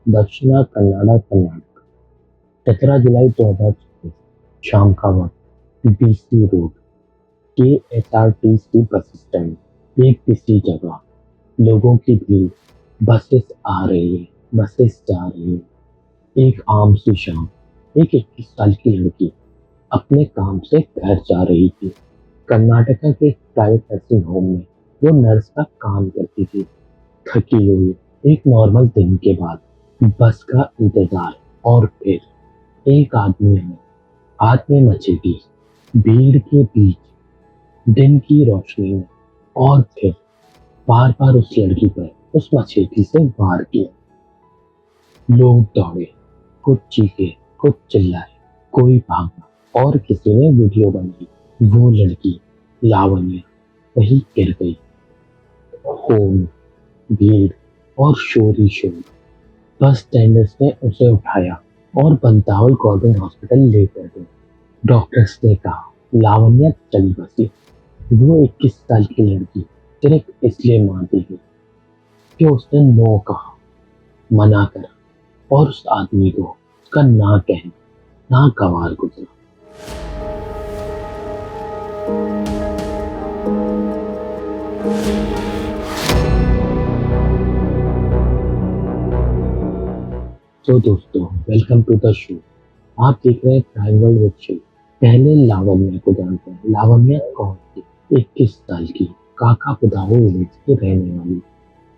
दक्षिणा कन्नाडा, कर्नाटक। 17 जुलाई 2024, शाम का वक्त। BC road, KSRTC bus stand. एक बिजी जगह, लोगों की भीड़, बसेस आ रही है, बसेस जा रही है। एक आम सी शाम। एक 21 साल की लड़की अपने काम से घर जा रही थी। कर्नाटका के एक प्राइवेट नर्सिंग होम में वो नर्स का काम करती थी। थकी हुई, एक नॉर्मल दिन के बाद बस का इंतजार, और फिर एक आदमी है, हाथ में मछली, भीड़ के बीच, दिन की रोशनी में, और फिर बार बार उस लड़की पर उस मछली से वार किया। लोग दौड़े, कुछ चीखे, कुछ चिल्लाए, कोई भागा, और किसी ने वीडियो बनाई। वो लड़की लावण्या वही गिर गई। खून, भीड़ और शोर ही शोर। बस स्टैंडर्ड्स ने उसे उठाया और बंतावल गवर्नमेंट हॉस्पिटल लेकर गए। डॉक्टर्स ने कहा लावण्या चली बसी। वो 21 साल की लड़की सिर्फ इसलिए मार दी गई कि उसने नो कहा, मना करा, और उस आदमी को उसका ना कहना नागवार गुजरा। तो दोस्तों, वेलकम टू द शो। आप देख रहे हैं क्राइम वर्ल्ड विद शिव। पहले लावण्या को जानते हैं। लावण्या कौन थी? 21 साल की, काका पुदावो विलेज की रहने वाली,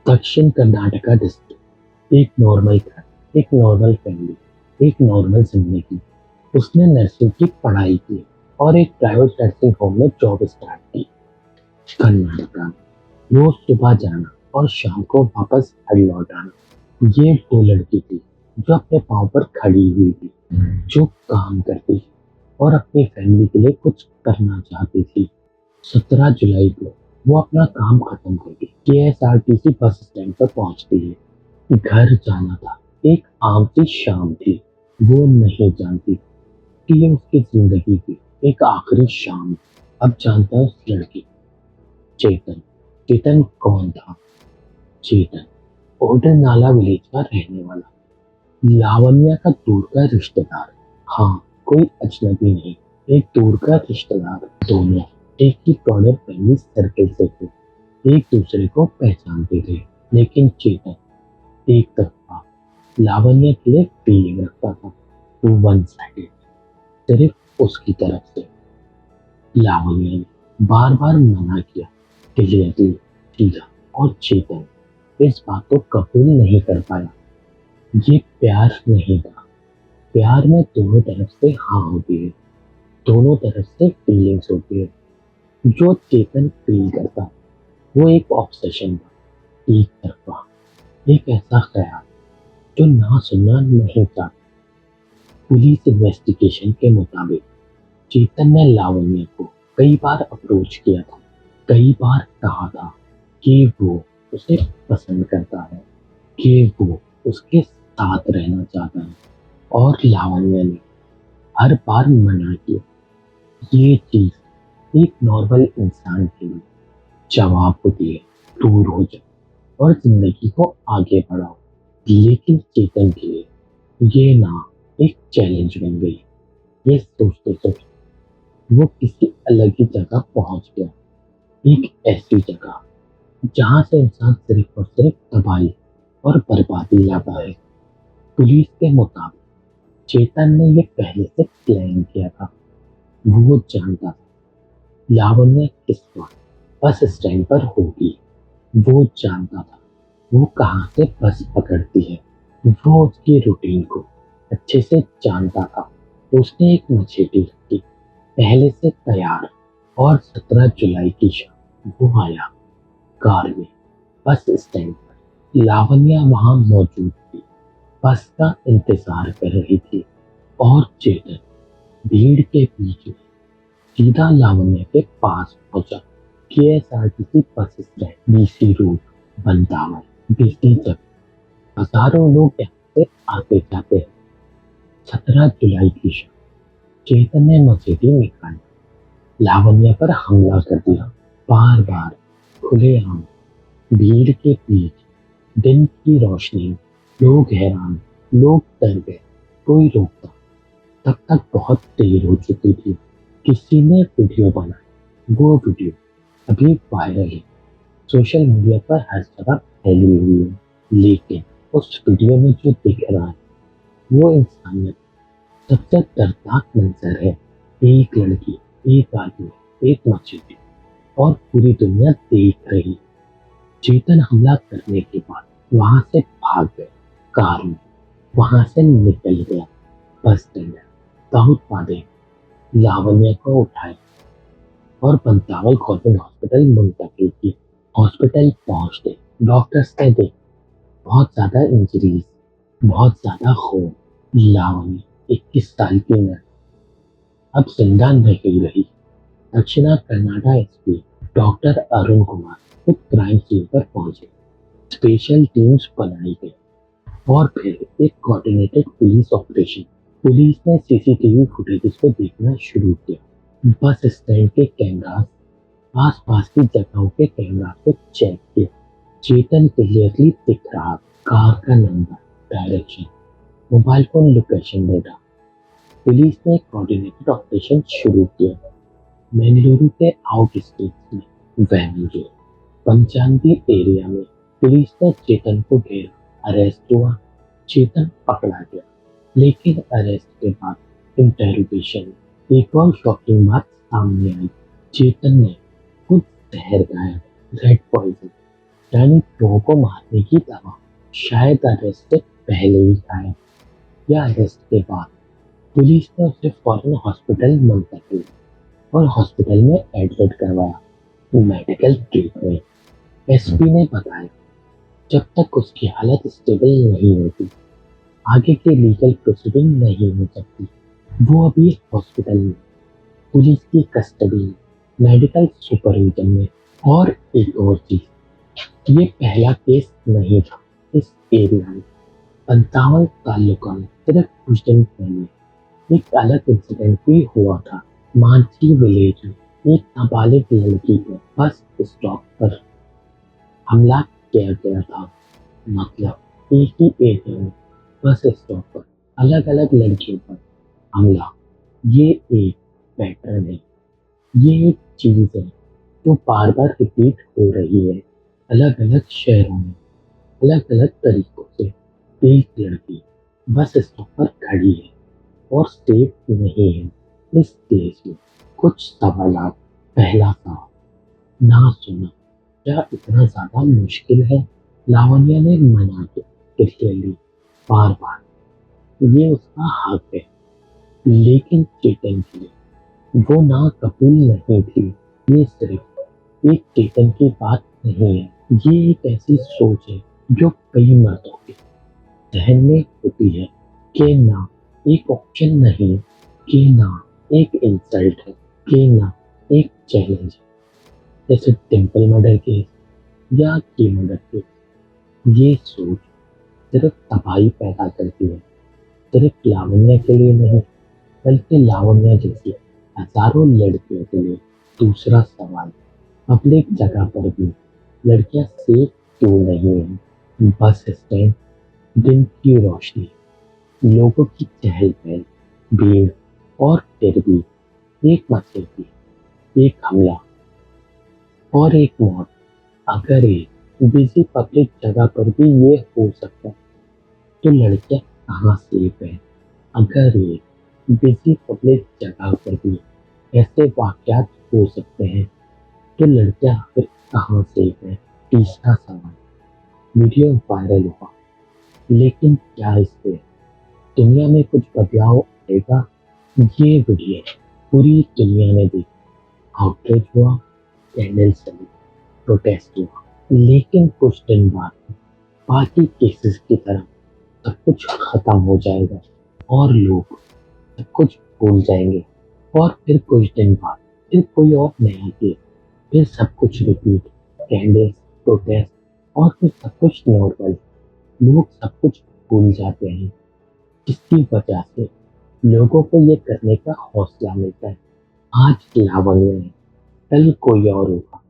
दक्षिण कर्नाटका डिस्ट्रिक्ट। एक नॉर्मल घर, एक नॉर्मल फैमिली, एक नॉर्मल जिंदगी। उसने नर्सिंग की पढ़ाई की और एक प्राइवेट नर्सिंग होम में जॉब स्टार्ट की। कर्नाटका में रोज सुबह जाना और शाम को वापस घर लौट आना। ये वो लड़की थी जो अपने पाँव पर खड़ी हुई थी, जो काम करती थी और अपनी फैमिली के लिए कुछ करना चाहती थी। 17 जुलाई को वो अपना काम खत्म करके KSRTC बस स्टैंड पर पहुंचती है। घर जाना था। एक आम सी शाम थी। वो नहीं जानती कि ये उसकी जिंदगी की एक आखिरी शाम। अब जानता है उस लड़की चेतन। चेतन कौन था? चेतन ओडर नाला विलेज का रहने वाला, लावण्या का दूर का रिश्तेदार। हाँ, कोई अजनबी नहीं, एक दूर का रिश्तेदार। दोनों एक ही ब्रॉडर फैमिली सर्कल से थे, एक दूसरे को पहचानते थे। लेकिन चेतन एक तरफा लावण्या के लिए फीलिंग रखता था। वो वन साइडेड, सिर्फ उसकी तरफ से। लावण्या ने बार बार मना किया, क्लियरली, सीधा, और चेतन इस बात को कबूल नहीं कर पाया। ये प्यार नहीं था। प्यार में दोनों तरफ से हाँ होती है, दोनों तरफ से फीलिंग्स होती है। जो चेतन फील करता वो एक ऑब्सेशन था, एक तरफा, एक ऐसा ख्याल जो ना सुनना नहीं चाहता। पुलिस इन्वेस्टिगेशन के मुताबिक चेतन ने लावण्या को कई बार अप्रोच किया था, कई बार कहा था कि वो उसे पसंद करता है, कि वो उसके साथ रहना चाहता है, और लावण्या ने हर बार मना किया। ये चीज एक नॉर्मल इंसान के लिए जवाब होती है, दूर हो जाओ और जिंदगी को आगे बढ़ाओ। लेकिन चेतन के लिए ये ना एक चैलेंज बन गई। ये सोचते सोचते वो किसी अलग ही जगह पहुंच गया। एक ऐसी जगह जहां से इंसान सिर्फ और सिर्फ तबाही और बर्बादी लाता है। पुलिस के मुताबिक चेतन ने ये पहले से प्लान किया था। वो जानता था लावण्या किस वक्त बस स्टैंड पर होगी। वो जानता था वो कहाँ से बस पकड़ती है। वो उसकी रूटीन को अच्छे से जानता था। उसने एक मछली रखी, पहले से तैयार, और 17 जुलाई की शाम वो आया कार में बस स्टैंड पर। लावण्या वहां मौजूद थी, बस का इंतजार कर रही थी, और चेतन भीड़ के बीच में सीधा लावण्या के पास पहुंचा। KSRTC bus stand, BC road, बंतावल, बिजली जब हजारों लोग यहाँ से आते जाते हैं। 17 जुलाई की शाम चेतन ने मछली निकाली, लावण्या पर हमला कर दिया, बार बार, खुलेआम, भीड़ के बीच, दिन की रोशनी, लोग हैरान, लोग डर गए, कोई रोकता। तब तक बहुत देर हो चुकी थी। किसी ने वीडियो बनाई, वो वीडियो अभी वायरल है, सोशल मीडिया पर हर जगह फैली हुई है। लेकिन उस वीडियो में जो दिख रहा है वो इंसानियत सबसे दर्दनाक मंजर है। एक लड़की, एक आदमी, एक मस्जिद और पूरी दुनिया देख रही। चेतन हमला करने के बाद वहां से भाग गए कार में, वहां से निकल गया बस स्टैंड। दाऊद वादे लावण्य को उठाया और पंचावल गवर्नमेंट हॉस्पिटल मुंतकिल की। हॉस्पिटल पहुंचते डॉक्टर्स ने देखा बहुत ज्यादा इंजरीज, बहुत ज्यादा खून। लावण्य 21 साल की नर अब जिंदा नहीं रही। दक्षिणा कन्नाडा एसपी डॉक्टर अरुण कुमार खुद क्राइम सीन पर पहुंचे। स्पेशल टीम्स बनाई गई और फिर एक कोऑर्डिनेटेड पुलिस ऑपरेशन। पुलिस ने सीसीटीवी फुटेजेस को देखना शुरू किया, बस स्टैंड के कैमरास, आसपास की जगहों के कैमरा को चेक किया। चेतन क्लियरली दिख रहा, कार का number, direction, mobile phone location data. Police ने कोऑर्डिनेटेड ऑपरेशन शुरू किया। बेंगलुरु के आउटस्कर्ट्स में वेनिगे पंचानवी एरिया में पुलिस ने चेतन को घेरा, अरेस्ट हुआ। चेतन पकड़ा गया, लेकिन अरेस्ट के बाद इंटेरोगेशन में एक और शॉकिंग बात सामने आई। चेतन ने खुद जहर खाया, रेड पॉइजन, यानी लोगों को मारने की दवा, शायद अरेस्ट से पहले ही खाया या अरेस्ट के बाद। पुलिस ने उसे फौरन हॉस्पिटल मुंतकिल और हॉस्पिटल में एडमिट करवाया, मेडिकल ट्रीटमेंट। एसपी ने बताया जब तक उसकी हालत स्टेबल नहीं होती आगे की लीगल प्रोसीडिंग नहीं हो सकती। वो अभी हॉस्पिटल में, पुलिस की कस्टडी में, मेडिकल सुपरविजन में। और एक और चीज, ये पहला केस नहीं था इस एरिया में। 57 तालुका में सिर्फ कुछ दिन पहले एक अलग इंसिडेंट भी हुआ था। मांझी विलेज में एक नाबालिग लड़की को बस स्टॉप पर हमला किया गया था। मतलब एक ही एरिया में बस स्टॉप पर अलग अलग लड़कियों पर हमला। ये एक पैटर्न है, ये एक चीज है जो बार बार रिपीट हो रही है अलग अलग शहरों में, अलग अलग तरीकों से। एक लड़की बस स्टॉप पर खड़ी है और सेफ नहीं है। इस केस में कुछ सवालात। पहला सवाल, ना सुना क्या इतना ज्यादा मुश्किल है? लावण्य ने मना किया क्लियरली, बार बार। ये उसका हक है, लेकिन चेतन के लिए वो ना कबूल नहीं थी। ये सिर्फ एक चेतन की बात नहीं है, ये एक ऐसी सोच है जो कई मर्दों के जहन में होती है कि ना एक ऑप्शन नहीं, कि ना एक इंसल्ट है, कि ना एक चैलेंज है। जैसे टेम्पल मर्डर केस या की मर्डर केस। ये सोच सिर्फ तबाही पैदा करती है, सिर्फ लावण्य के लिए नहीं, बल्कि लावण्य जैसी हजारों लड़कियों के लिए। दूसरा सवाल, पब्लिक जगह पर भी लड़कियां सेफ क्यों नहीं है? बस स्टैंड, दिन की रोशनी, लोगों की चहल पहल, भीड़, और फिर भी एक मचेती, एक हमला और एक मौत। अगर एक बिजी पब्लिक जगह पर भी ये हो सकता है तो लड़कियां कहाँ सेफ है? अगर एक बिजी पब्लिक जगह पर भी ऐसे वाकयात हो सकते हैं तो लड़कियां फिर कहाँ सेफ है? तीसरा सवाल, वीडियो वायरल हुआ, लेकिन क्या इससे दुनिया में कुछ बदलाव आएगा? ये वीडियो पूरी दुनिया ने देखी, आउटरीच हुआ, कैंडल चली, प्रोटेस्ट हुआ, लेकिन कुछ दिन बाद बाकी केसेस की तरह सब कुछ खत्म हो जाएगा और लोग सब कुछ भूल जाएंगे। और फिर कुछ दिन बाद फिर कोई और नया केस, फिर सब कुछ रिपीट, कैंडल्स, प्रोटेस्ट, और फिर सब कुछ नॉर्मल। लोग सब कुछ भूल जाते हैं, जिसकी वजह से लोगों को ये करने का हौसला मिलता है। आज लावण्य है, कल कोई और होगा,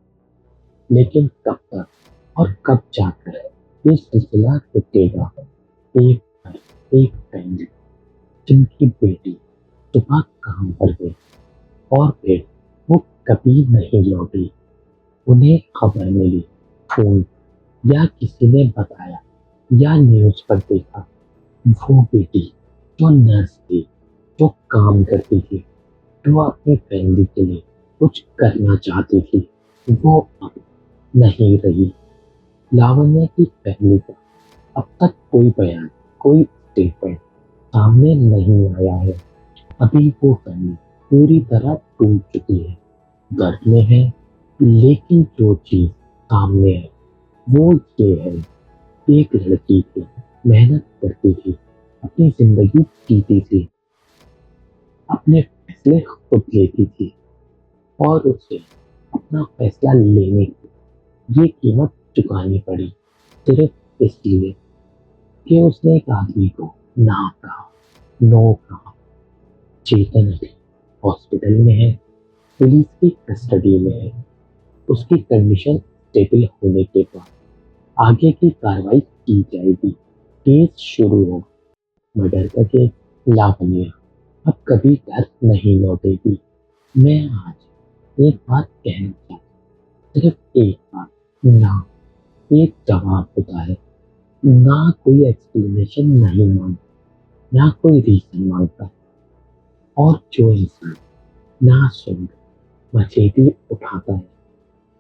लेकिन कब तक और कब जाकर ये सिलसिला रुकेगा? एक घर, एक फैमिली, जिनकी बेटी सुबह काम पर गई और फिर वो कभी नहीं लौटी। उन्हें खबर मिली, फोन या किसी ने बताया या न्यूज़ पर देखा। वो बेटी जो नर्स थी, जो काम करती थी, जो अपनी फैमिली के लिए कुछ करना चाहती थी, वो अब नहीं रही। लावण्या की फैमिली का अब तक कोई बयान, कोई स्टेटमेंट सामने नहीं आया है। अभी वो फैमिली पूरी तरह टूट चुकी है, दर्द में है। लेकिन जो चीज सामने है वो ये है, एक लड़की थी, मेहनत करती थी, अपनी जिंदगी जीती थी, अपने फैसले खुद लेती थी और उसे अपना फैसला लेने की ये कीमत चुकानी पड़ी, सिर्फ इसलिए कि उसने एक आदमी को ना कहा, नो कहा। चेतन अभी हॉस्पिटल में है, पुलिस की कस्टडी में है। उसकी कंडीशन स्टेबल होने के बाद आगे की कार्रवाई की जाएगी, केस शुरू होगा। मर्डर का केस। लावण्या अब कभी घर नहीं लौटेगी। मैं आज एक बात कहना चाहता हूँ, सिर्फ एक बात, ना। एक जवाब होता है, ना कोई एक्सप्लेनेशन नहीं मांगता, ना कोई रीजन मांगता। और जो इंसान ना सुन मचेती उठाता है,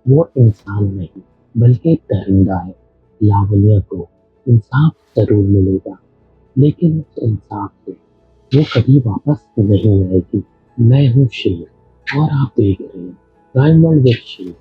वो इंसान नहीं बल्कि दरिंदा है। लावण्या को इंसाफ जरूर मिलेगा, लेकिन उस इंसाफ से वो कभी वापस नहीं आएगी। मैं हूँ शेर और आप देख रहे हैं क्राइम वर्ल्ड विद शेर।